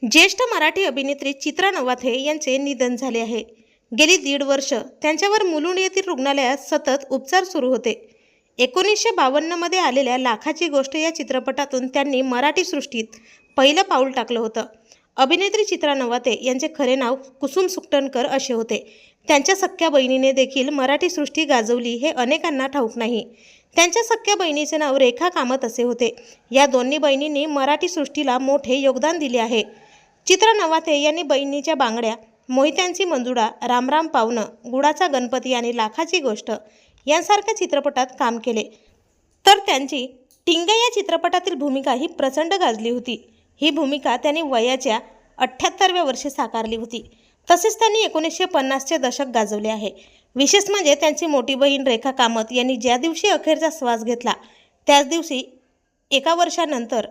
ज्येष्ठ मराठी अभिनेत्री चित्रा नवाथे यांचे निधन झाले आहे। गेली 1.5 वर्ष त्यांच्यावर मुलुंड येथील रुग्णालयात सतत उपचार सुरू होते। 1952 मध्ये आलेल्या लाखाची गोष्ट या चित्रपटातून त्यांनी मराठी सृष्टीत पहिलं पाऊल टाकलं होतं। अभिनेत्री चित्रा नवाथे यांचे खरे नाव कुसुम सुकटणकर असे होते। त्यांच्या सख्ख्या बहिणीने देखील मराठी सृष्टी गाजवली हे अनेकांना ठाऊक नाही। त्यांच्या सख्ख्या बहिणीचे नाव रेखा कामत असे होते। या दोन्ही बहिणींनी मराठी सृष्टीला मोठे योगदान दिले आहे। चित्रा नवाथे यांनी बहिणीच्या बांगड्या, मोहित्यांची मंजुळा, रामराम पावनं, गुडाचा गणपती आणि लाखाची गोष्ट यांसारख्या चित्रपटात काम केले। तर त्यांची टिंग या चित्रपटातील भूमिका ही प्रचंड गाजली होती। ही भूमिका त्यांनी वयाच्या 78व्या वर्षी साकारली होती। तसेच त्यांनी 1950चे दशक गाजवले आहे। विशेष म्हणजे त्यांची मोठी बहीण रेखा कामत यांनी ज्या दिवशी अखेरचा श्वास घेतला त्याच दिवशी 1 वर्षानंतर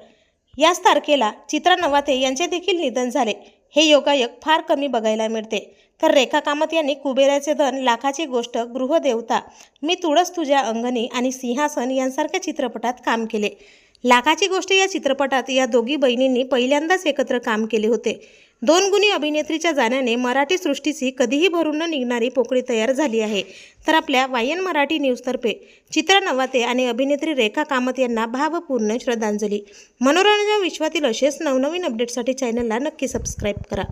याच तारखेला चित्रा नवाथे यांचे देखील निधन झाले। हे योगायोग फार कमी बघायला मिळते। तर रेखा कामत यांनी कुबेराचे धन, लाखाची गोष्ट, गृहदेवता, मी तुळस तुझ्या अंगणी आणि सिंहासन यांसारख्या चित्रपटात काम केले। लाखाची गोष्ट या चित्रपटात या दोघी बहिणींनी पहिल्यांदाच एकत्र काम केले होते। 2 गुणी अभिनेत्रीच्या जाण्याने मराठी सृष्टीची कधीही भरून न निघणारी पोकळी तयार झाली आहे। तर आपल्या वायन मराठी न्यूजतर्फे चित्रा नवाथे आणि अभिनेत्री रेखा कामत यांना भावपूर्ण श्रद्धांजली। मनोरंजन विश्वातील असेच नवनवीन अपडेट्ससाठी चॅनलला नक्की सबस्क्राईब करा।